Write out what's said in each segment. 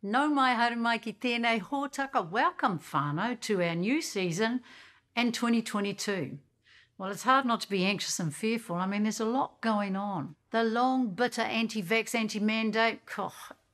No mai haere mai ki tēnei hōtaka. Welcome, whānau, to our new season and 2022. Well, it's hard not to be anxious and fearful. I mean, there's a lot going on. The long, bitter anti-vax, anti-mandate,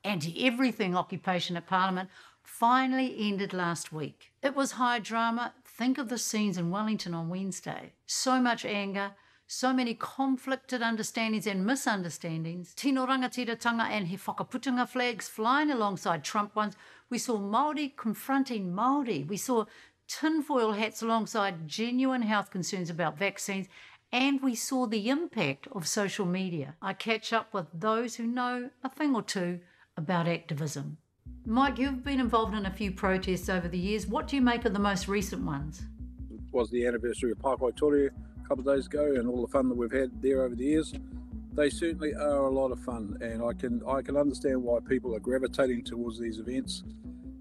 anti-everything occupation at Parliament finally ended last week. It was high drama. Think of the scenes in Wellington on Wednesday. So much anger, so many conflicted understandings and misunderstandings. Tino rangatiratanga and he whakaputunga flags flying alongside Trump ones. We saw Māori confronting Māori. We saw tinfoil hats alongside genuine health concerns about vaccines. And we saw the impact of social media. I catch up with those who know a thing or two about activism. Mike, you've been involved in a few protests over the years. What do you make of the most recent ones? It was the anniversary of Pākoi Toru a couple of days ago, and all the fun that we've had there over the years. They certainly are a lot of fun, and I can understand why people are gravitating towards these events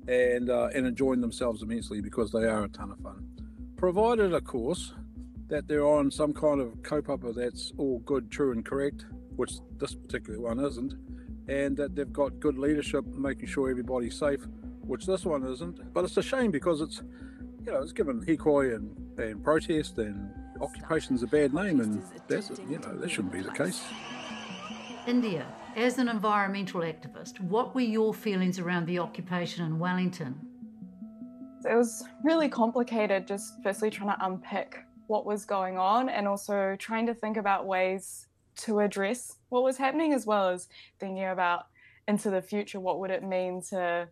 and enjoying themselves immensely, because they are a ton of fun. Provided, of course, that they're on some kind of kaupapa that's all good, true and correct, which this particular one isn't, and that they've got good leadership making sure everybody's safe, which this one isn't. But it's a shame, because it's given hikoi and protest and occupation's a bad name, and that shouldn't be the case. India, as an environmental activist, what were your feelings around the occupation in Wellington? It was really complicated, just firstly trying to unpick what was going on and also trying to think about ways to address what was happening, as well as thinking about into the future, what would it mean to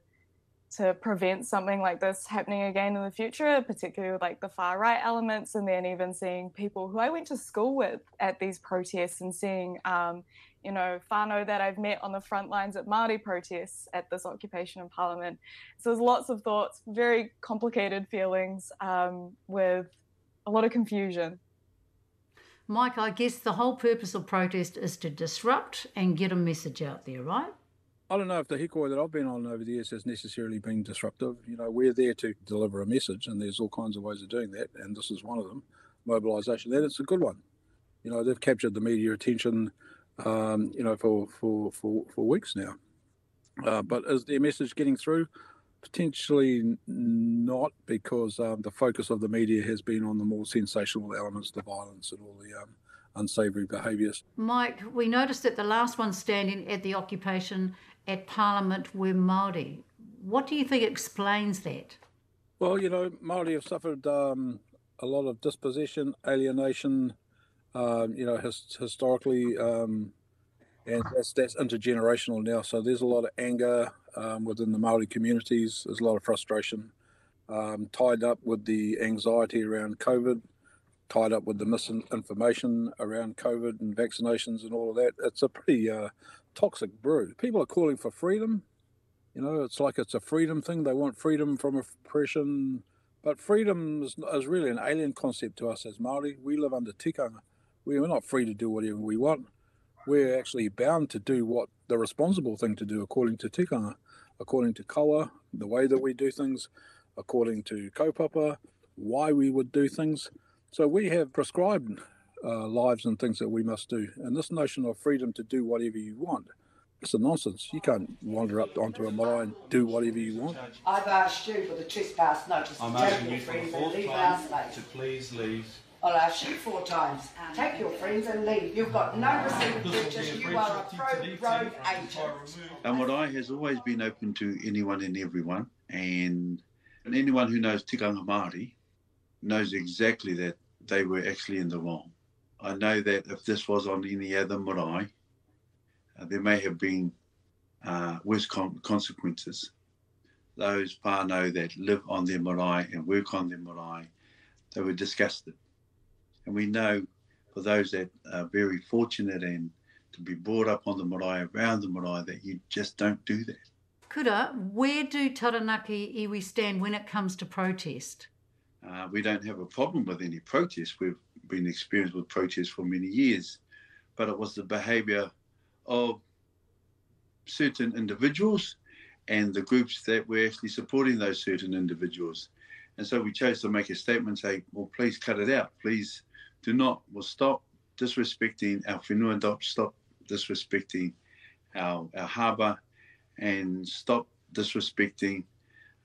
prevent something like this happening again in the future, particularly with like the far right elements, and then even seeing people who I went to school with at these protests and seeing whānau that I've met on the front lines at Māori protests at this occupation in Parliament. So there's lots of thoughts, very complicated feelings with a lot of confusion. Mike, I guess the whole purpose of protest is to disrupt and get a message out there, right? I don't know if the hikoi that I've been on over the years has necessarily been disruptive. We're there to deliver a message, and there's all kinds of ways of doing that, and this is one of them, mobilisation. And it's a good one. They've captured the media attention, for weeks now. But is their message getting through? Potentially not, because the focus of the media has been on the more sensational elements, the violence and all the unsavoury behaviours. Mike, we noticed that the last one standing at the occupation at Parliament were Māori. What do you think explains that? Well, Māori have suffered a lot of dispossession, alienation, historically, and that's intergenerational now. So there's a lot of anger within the Māori communities. There's a lot of frustration tied up with the anxiety around COVID, tied up with the misinformation around COVID and vaccinations and all of that. It's a pretty toxic brew. People are calling for freedom. It's like it's a freedom thing. They want freedom from oppression. But freedom is really an alien concept to us as Māori. We live under tikanga. We're not free to do whatever we want. We're actually bound to do what the responsible thing to do according to tikanga, according to kawa, the way that we do things, according to kaupapa, why we would do things. So we have prescribed lives and things that we must do. And this notion of freedom to do whatever you want, it's a nonsense. You can't wander up onto a marae and do whatever you want. I've asked you for the trespass notice I'm to take asking your you for the friends and fourth leave time our state. to please leave. I'll ask you 4 times. Take your friends and leave. You've got no receipt of purchase. You are a pro-road agent. And Marae has always been open to anyone and everyone, and anyone who knows tikanga Māori knows exactly that they were actually in the wrong. I know that if this was on any other marae, there may have been worse consequences. Those whānau that live on their marae and work on their marae, they were disgusted. And we know for those that are very fortunate and to be brought up on the marae, around the marae, that you just don't do that. Kura, where do Taranaki iwi stand when it comes to protest? We don't have a problem with any protest. We've been experienced with protests for many years, but it was the behaviour of certain individuals and the groups that were actually supporting those certain individuals. And so we chose to make a statement and say, well, please cut it out. Please stop disrespecting our whenua, stop disrespecting our harbour, and stop disrespecting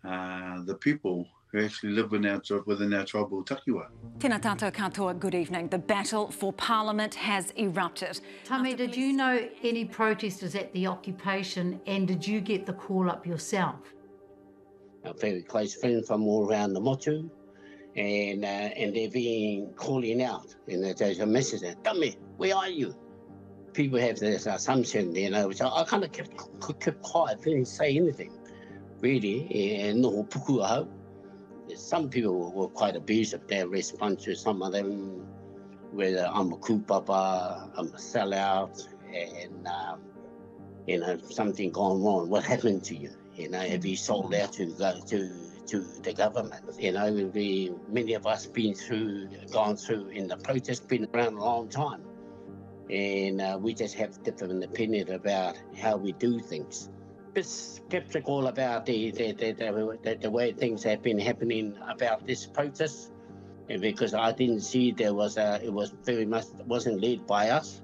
the people who actually live within our tribal takiwa. Tēnā tātou katoa, good evening. The battle for Parliament has erupted. Tame, did you know any protesters at the occupation, and did you get the call up yourself? A very close friend from all around the motu, and they've been calling out, and there's a message there, Tame, where are you? People have this assumption, you know, so I kind of kept quiet, didn't say anything, really, and no puku ahau. Some people were quite abusive. Their response to some of them, whether I'm a kupapa, I'm a sellout, and you know, something gone wrong. What happened to you? You know, have you sold out to go to the government? You know, many of us gone through in the protest, been around a long time, and we just have different opinion about how we do things. Bit skeptical about the way things have been happening about this protest, and because I didn't see it was very much wasn't led by us.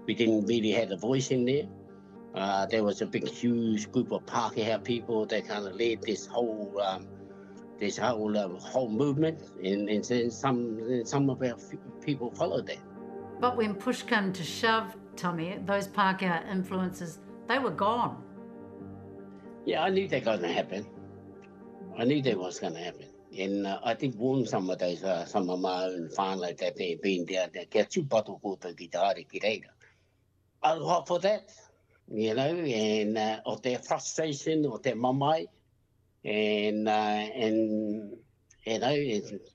We didn't really have a voice in there. There was a big, huge group of Pākehā people that kind of led this whole movement, and some of our people followed that. But when push came to shove, Tame, those Pākehā influences, they were gone. Yeah, I knew that was going to happen. I knew that was going to happen. And I did warn some of those, some of my own whānau that they've been down there, kia tūpato kōtou ki te haere ki reira. I was hot for that, you know, and of their frustration, of their mamai, and you know,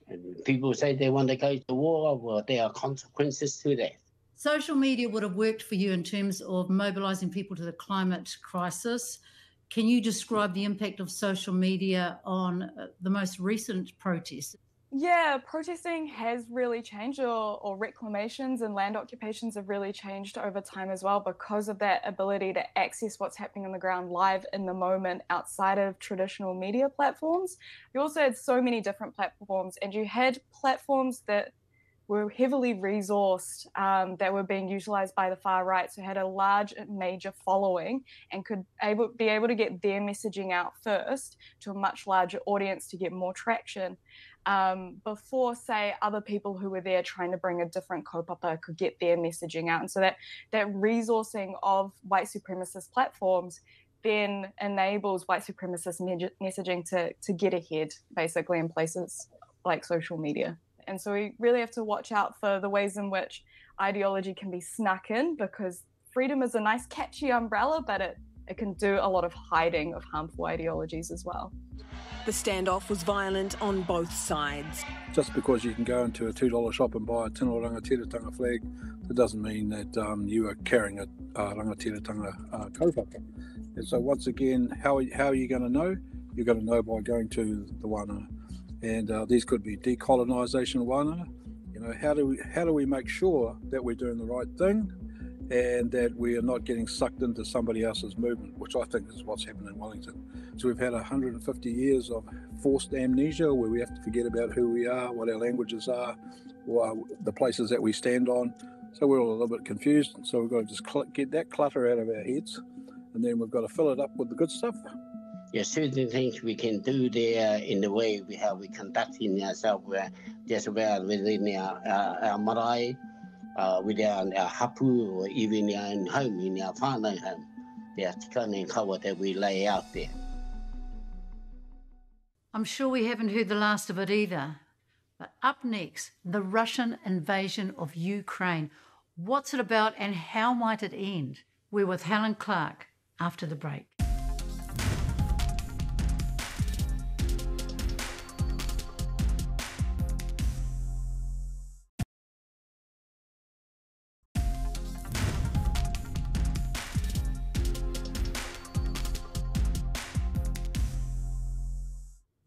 and people say they want to go to war, well, there are consequences to that. Social media would have worked for you in terms of mobilising people to the climate crisis. Can you describe the impact of social media on the most recent protests? Yeah, protesting has really changed, or reclamations and land occupations have really changed over time as well, because of that ability to access what's happening on the ground live in the moment outside of traditional media platforms. You also had so many different platforms, and you had platforms that were heavily resourced, that were being utilised by the far right, so had a large major following and could be able to get their messaging out first to a much larger audience to get more traction, before, say, other people who were there trying to bring a different kaupapa could get their messaging out. And so that resourcing of white supremacist platforms then enables white supremacist messaging to get ahead, basically, in places like social media. And so we really have to watch out for the ways in which ideology can be snuck in, because freedom is a nice catchy umbrella, but it can do a lot of hiding of harmful ideologies as well. The standoff was violent on both sides. Just because you can go into a $2 shop and buy a tino rangatiratanga flag, that doesn't mean that you are carrying a rangatiratanga kaupapa. And so once again, how are you going to know? You're going to know by going to the wānanga. And these could be decolonisation wānanga. You know, how do we make sure that we're doing the right thing and that we are not getting sucked into somebody else's movement, which I think is what's happened in Wellington. So we've had 150 years of forced amnesia where we have to forget about who we are, what our languages are, or the places that we stand on. So we're all a little bit confused. So we've got to just get that clutter out of our heads, and then we've got to fill it up with the good stuff. There's certain things we can do there in the way how we conducting ourselves, just about within our marae, with our hapu, or even our own home, in our whānau home, the tikanga and kawa that we lay out there. I'm sure we haven't heard the last of it either. But up next, the Russian invasion of Ukraine. What's it about and how might it end? We're with Helen Clark after the break.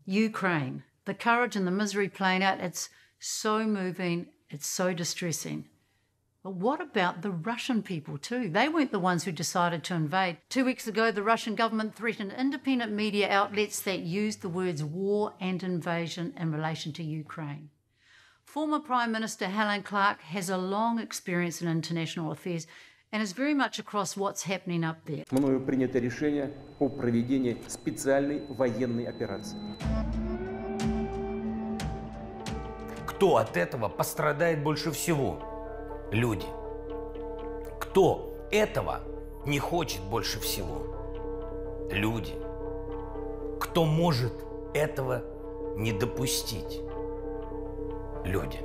Ukraine, the courage and the misery playing out, it's so moving, it's so distressing. But what about the Russian people too? They weren't the ones who decided to invade. 2 weeks ago, the Russian government threatened independent media outlets that used the words war and invasion in relation to Ukraine. Former Prime Minister Helen Clark has a long experience in international affairs, and is very much across what's happening up there. Мною принято решение о проведении специальной военной операции. Кто от этого пострадает больше всего? Люди. Кто этого не хочет больше всего? Люди. Кто может этого не допустить? Люди.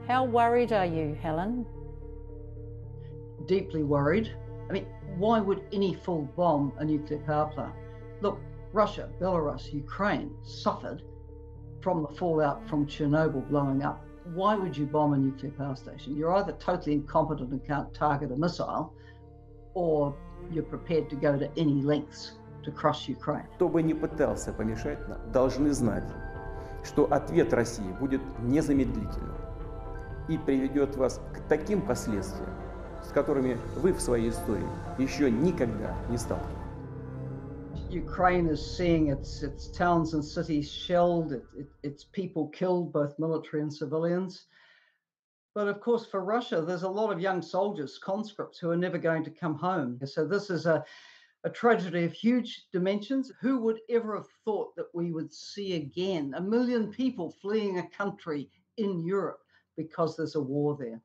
How worried are you, Helen? Deeply worried. I mean, why would any fool bomb a nuclear power plant? Look, Russia, Belarus, Ukraine suffered from the fallout from Chernobyl blowing up. Why would you bomb a nuclear power station? You're either totally incompetent and can't target a missile, or you're prepared to go to any lengths to crush Ukraine. Кто бы ни пытался помешать нам, должны знать, что ответ России будет незамедлительным и приведет вас к таким последствиям, с которыми вы в своей истории еще никогда не сталкивались. Ukraine is seeing its towns and cities shelled, its people killed, both military and civilians. But of course, for Russia, there's a lot of young soldiers, conscripts, who are never going to come home. So this is a tragedy of huge dimensions. Who would ever have thought that we would see again 1 million people fleeing a country in Europe because there's a war there?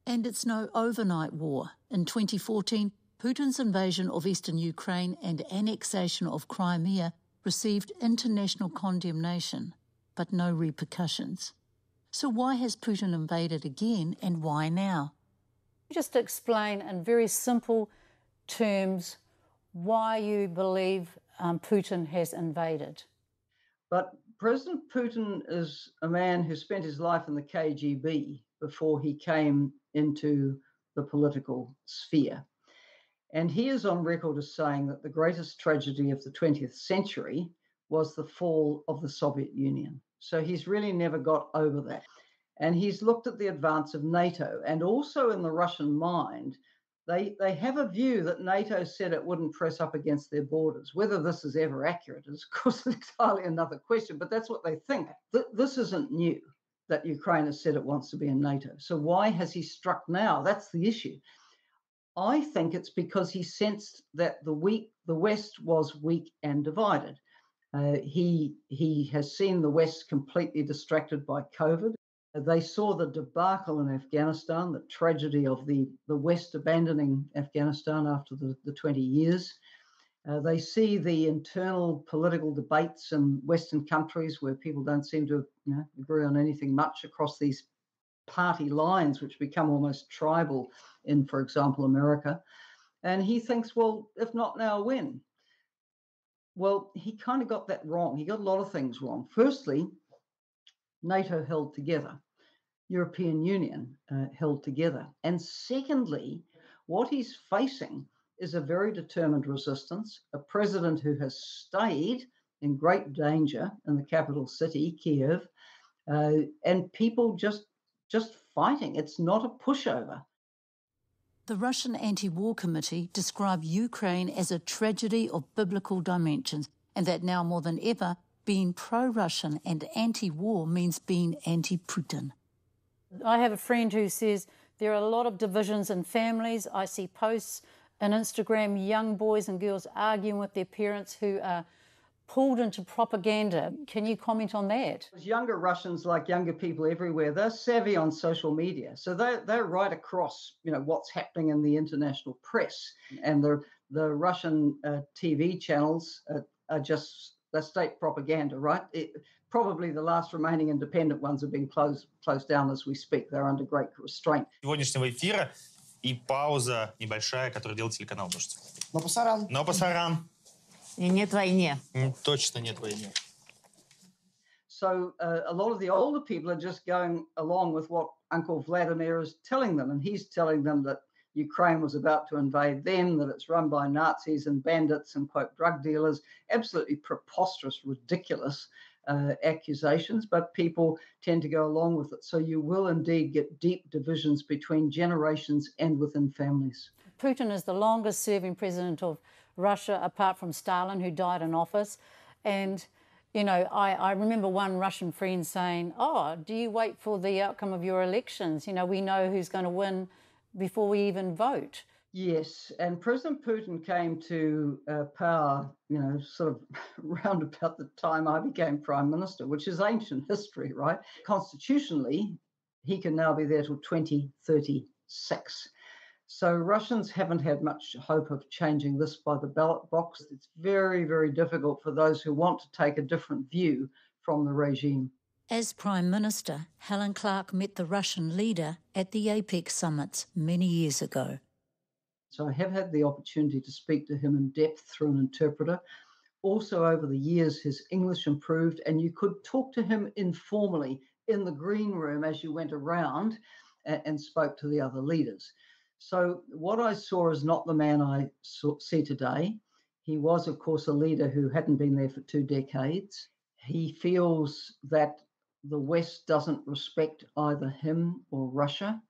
And it's no overnight war. In 2014, Putin's invasion of eastern Ukraine and annexation of Crimea received international condemnation, but no repercussions. So why has Putin invaded again, and why now? Just explain in very simple terms why you believe Putin has invaded. But President Putin is a man who spent his life in the KGB before he came into the political sphere. And he is on record as saying that the greatest tragedy of the 20th century was the fall of the Soviet Union. So he's really never got over that. And he's looked at the advance of NATO, and also in the Russian mind, they have a view that NATO said it wouldn't press up against their borders. Whether this is ever accurate is, of course, entirely another question, but that's what they think. This isn't new, that Ukraine has said it wants to be in NATO. So why has he struck now? That's the issue. I think it's because he sensed that the West was weak and divided. He has seen the West completely distracted by COVID. They saw the debacle in Afghanistan, the tragedy of the West abandoning Afghanistan after the 20 years. They see the internal political debates in Western countries where people don't seem to agree on anything much across these party lines, which become almost tribal in, for example, America. And he thinks, well, if not now, when? Well, he kind of got that wrong. He got a lot of things wrong. Firstly, NATO held together. European Union held together. And secondly, what he's facing is a very determined resistance, a president who has stayed in great danger in the capital city, Kiev, and people just fighting. It's not a pushover. The Russian Anti-War Committee described Ukraine as a tragedy of biblical dimensions, and that now more than ever, being pro-Russian and anti-war means being anti-Putin. I have a friend who says there are a lot of divisions in families. I see posts on Instagram, young boys and girls arguing with their parents who are pulled into propaganda. Can you comment on that? Younger Russians, like younger people everywhere, they're savvy on social media. So they're right across, what's happening in the international press. And the Russian TV channels are just the state propaganda, right? Probably the last remaining independent ones have been closed down as we speak. They're under great restraint. Сегодняшнего эфира и пауза небольшая, которую делает телеканал «Дождь». Но пасаран. Но пасаран. И нет войне. Точно нет войны. So a lot of the older people are just going along with what Uncle Vladimir is telling them. And he's telling them that Ukraine was about to invade them, that it's run by Nazis and bandits and, quote, drug dealers. Absolutely preposterous, ridiculous accusations, but people tend to go along with it. So you will indeed get deep divisions between generations and within families. Putin is the longest serving president of Russia, apart from Stalin, who died in office. And You know, I remember one Russian friend saying, oh, do you wait for the outcome of your elections? You know, we know who's going to win before we even vote. Yes, and President Putin came to power, you know, sort of round about the time I became Prime Minister, which is ancient history, right? Constitutionally, he can now be there till 2036. So Russians haven't had much hope of changing this by the ballot box. It's very, very difficult for those who want to take a different view from the regime. As Prime Minister, Helen Clark met the Russian leader at the APEC summits many years ago. So I have had the opportunity to speak to him in depth through an interpreter. Also, over the years, his English improved, and you could talk to him informally in the green room as you went around and spoke to the other leaders. So what I saw is not the man I see today. He was, of course, a leader who hadn't been there for 2 decades. He feels that the West doesn't respect either him or Russia.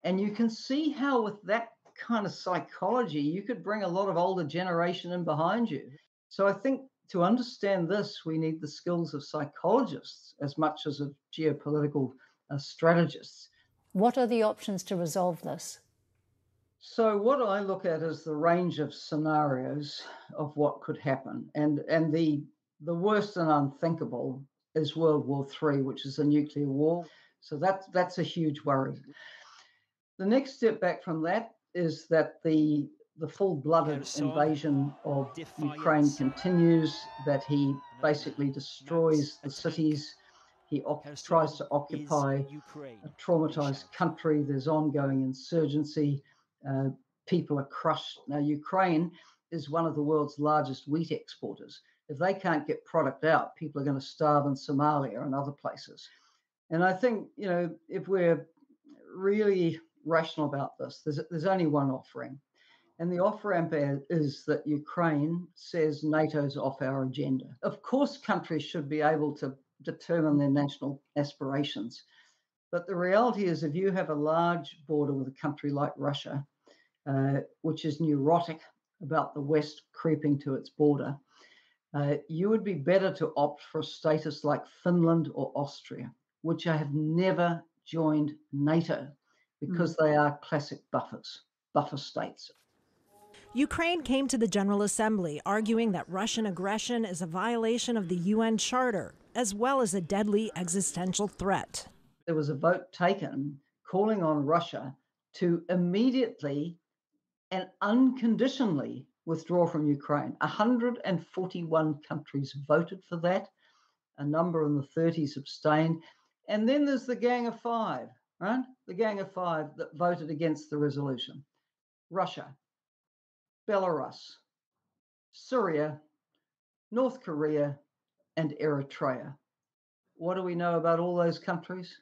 And you can see how with that kind of psychology, you could bring a lot of older generation in behind you. So I think to understand this, we need the skills of psychologists as much as of geopolitical strategists. What are the options to resolve this? So what I look at is the range of scenarios of what could happen. And the worst and unthinkable is World War III, which is a nuclear war. So that's a huge worry. The next step back from that is that the full-blooded invasion of Ukraine continues, that he basically destroys the cities. He tries to occupy a traumatized country. There's ongoing insurgency. People are crushed. Now, Ukraine is one of the world's largest wheat exporters. If they can't get product out, people are going to starve in Somalia and other places. And I think, you know, if we're really rational about this, there's only one off-ramp. And the off-ramp is that Ukraine says NATO's off our agenda. Of course, countries should be able to determine their national aspirations. But the reality is if you have a large border with a country like Russia, which is neurotic about the West creeping to its border, you would be better to opt for a status like Finland or Austria, which have never joined NATO because they are classic buffer states. Ukraine came to the General Assembly arguing that Russian aggression is a violation of the UN Charter, as well as a deadly existential threat. There was a vote taken calling on Russia to immediately and unconditionally withdraw from Ukraine. 141 countries voted for that. A number in the 30s abstained. And then there's the Gang of Five, right? The Gang of Five that voted against the resolution. Russia, Belarus, Syria, North Korea, and Eritrea. What do we know about all those countries?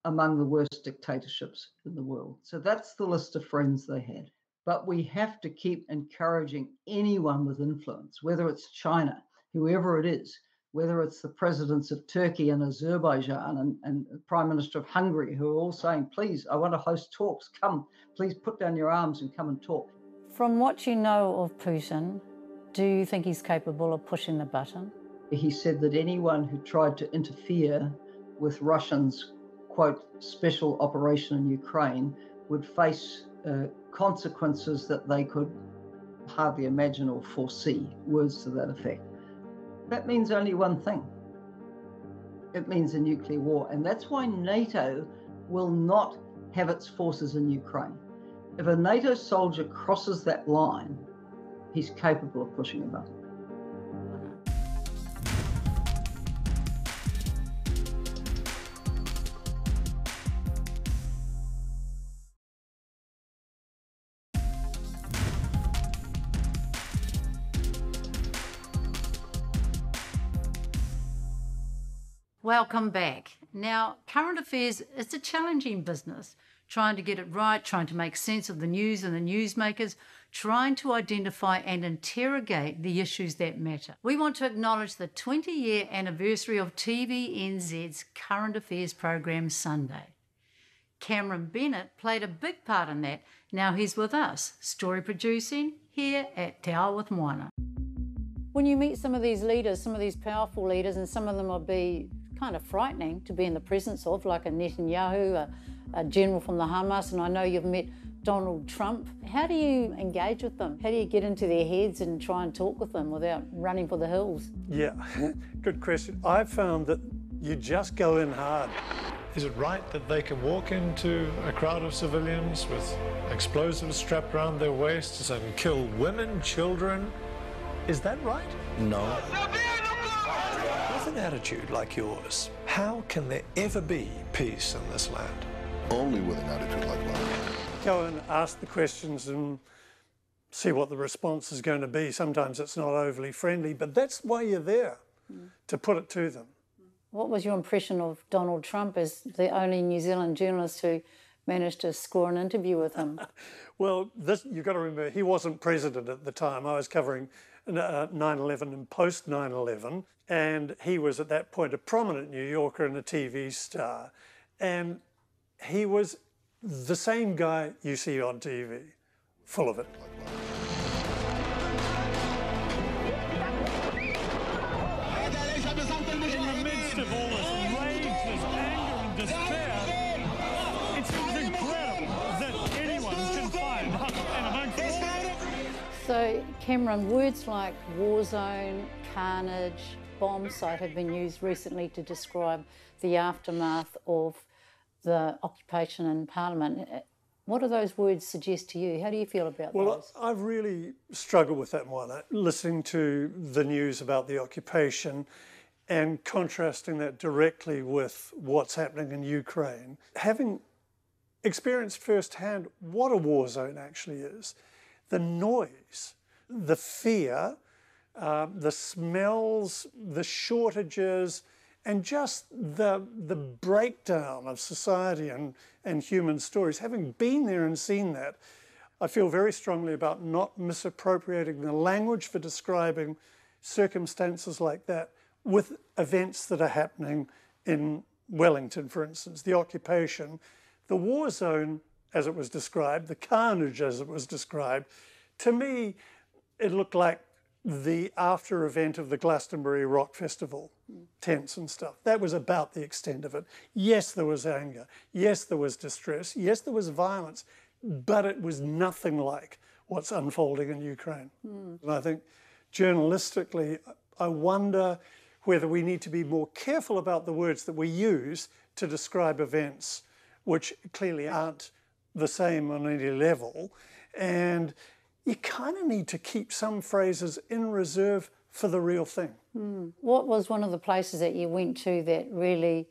Among the worst dictatorships in the world. So that's the list of friends they had. But we have to keep encouraging anyone with influence, whether it's China, whoever it is, whether it's the presidents of Turkey and Azerbaijan and the Prime Minister of Hungary, who are all saying, please, I want to host talks. Come, please put down your arms and come and talk. From what you know of Putin, do you think he's capable of pushing the button? He said that anyone who tried to interfere with Russians' quote, special operation in Ukraine would face consequences that they could hardly imagine or foresee, words to that effect. That means only one thing. It means a nuclear war. And that's why NATO will not have its forces in Ukraine. If a NATO soldier crosses that line, he's capable of pushing a button. Welcome back. Now, current affairs is a challenging business, trying to get it right, trying to make sense of the news and the newsmakers, trying to identify and interrogate the issues that matter. We want to acknowledge the 20-year anniversary of TVNZ's current affairs program Sunday. Cameron Bennett played a big part in that. Now he's with us, story producing here at Te Ao with Moana. When you meet some of these leaders, some of these powerful leaders, and some of them will be kind of frightening to be in the presence of, like a Netanyahu, a general from the Hamas, and I know you've met Donald Trump. How do you engage with them? How do you get into their heads and try and talk with them without running for the hills? Yeah, good question. I've found that you just go in hard. Is it right that they can walk into a crowd of civilians with explosives strapped around their waists and kill women, children? Is that right? No. With an attitude like yours, how can there ever be peace in this land? Only with an attitude like mine. Go and ask the questions and see what the response is going to be. Sometimes it's not overly friendly, but that's why you're there, to put it to them. What was your impression of Donald Trump as the only New Zealand journalist who managed to score an interview with him? Well, you've got to remember, he wasn't president at the time. I was covering 9/11 and post 9/11, and he was at that point a prominent New Yorker and a TV star, and he was the same guy you see on TV, full of it. In the midst of all this rage, this anger and despair, it seems incredible that anyone can find an amongst all. So, Cameron, words like war zone, carnage, bomb site have been used recently to describe the aftermath of the occupation in Parliament. What do those words suggest to you? How do you feel about those? Well, I've really struggled with that one, listening to the news about the occupation and contrasting that directly with what's happening in Ukraine. Having experienced firsthand what a war zone actually is, the noise, the fear, the smells, the shortages, and just the breakdown of society and human stories. Having been there and seen that, I feel very strongly about not misappropriating the language for describing circumstances like that with events that are happening in Wellington, for instance, the occupation, the war zone as it was described, the carnage as it was described. To me, it looked like the after event of the Glastonbury Rock Festival, tents and stuff. That was about the extent of it. Yes, there was anger. Yes, there was distress. Yes, there was violence, but it was nothing like what's unfolding in Ukraine. And I think journalistically, I wonder whether we need to be more careful about the words that we use to describe events which clearly aren't the same on any level. And you kind of need to keep some phrases in reserve for the real thing. What was one of the places that you went to that really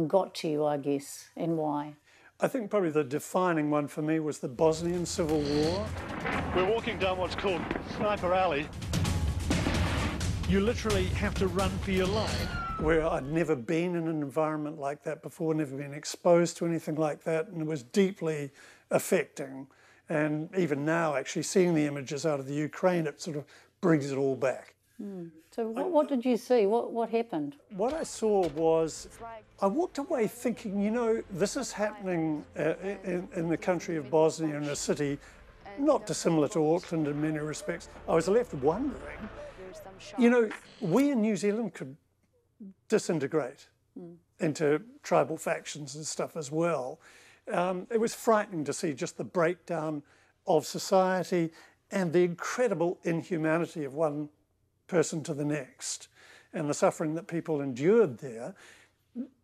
got to you, I guess, and why? I think probably the defining one for me was the Bosnian Civil War. We're walking down what's called Sniper Alley. You literally have to run for your life. Where I'd never been in an environment like that before, never been exposed to anything like that, and it was deeply affecting. And even now, actually seeing the images out of the Ukraine, it sort of brings it all back. So what did you see? What happened? What I saw was, I walked away thinking, you know, this is happening in the country of Bosnia, in a city not dissimilar to Auckland in many respects. I was left wondering, you know, we in New Zealand could disintegrate into tribal factions and stuff as well. It was frightening to see just the breakdown of society and the incredible inhumanity of one person to the next and the suffering that people endured there,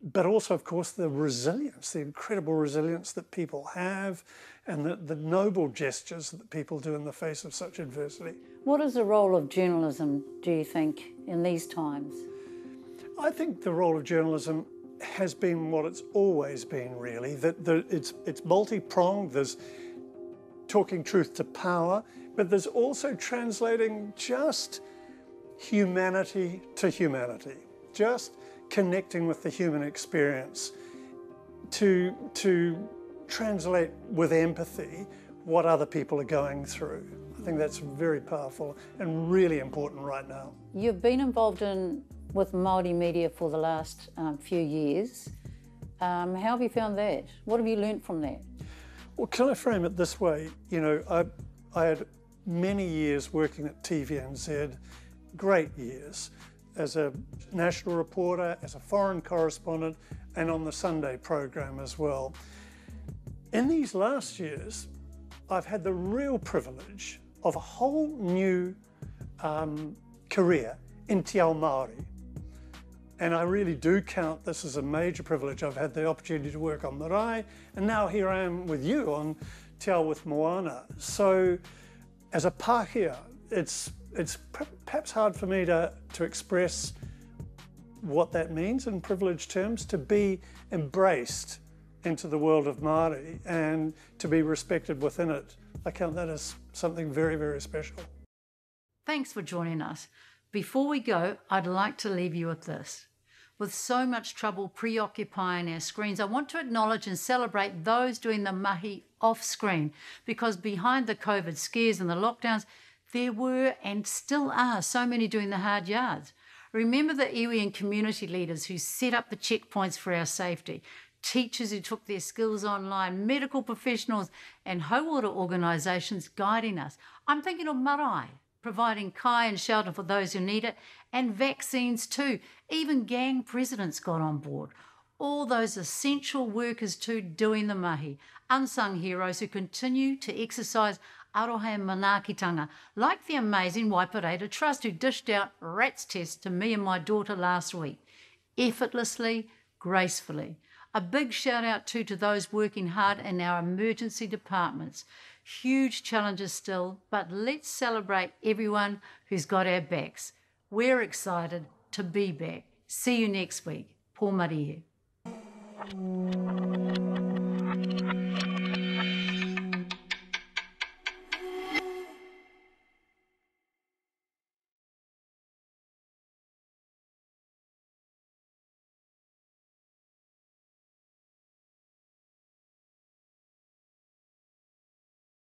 but also, of course, the resilience, the incredible resilience that people have and the noble gestures that people do in the face of such adversity. What is the role of journalism, do you think, in these times? I think the role of journalism has been what it's always been, really, that it's multi-pronged. There's talking truth to power, but there's also translating just humanity to humanity, just connecting with the human experience to translate with empathy what other people are going through. I think that's very powerful and really important right now. You've been involved with Māori media for the last few years. How have you found that? What have you learnt from that? Well, can I frame it this way? You know, I had many years working at TVNZ great years as a national reporter, as a foreign correspondent, and on the Sunday program as well. In these last years, I've had the real privilege of a whole new career in Te Ao Māori. And I really do count this as a major privilege. I've had the opportunity to work on marae, and now here I am with you on Te Ao with Moana. So as a Pākehā, it's perhaps hard for me to express what that means in privileged terms, to be embraced into the world of Māori and to be respected within it. I count that as something very, very special. Thanks for joining us. Before we go, I'd like to leave you with this. With so much trouble preoccupying our screens, I want to acknowledge and celebrate those doing the mahi off-screen, because behind the COVID scares and the lockdowns, there were and still are so many doing the hard yards. Remember the iwi and community leaders who set up the checkpoints for our safety, teachers who took their skills online, medical professionals and hauora organisations guiding us. I'm thinking of marae, providing kai and shelter for those who need it, and vaccines too. Even gang presidents got on board. All those essential workers too doing the mahi, unsung heroes who continue to exercise aroha and manaakitanga, like the amazing Waipareta Trust who dished out rats tests to me and my daughter last week, effortlessly, gracefully. A big shout out too to those working hard in our emergency departments. Huge challenges still, but let's celebrate everyone who's got our backs. We're excited to be back. See you next week. Pō Marihe.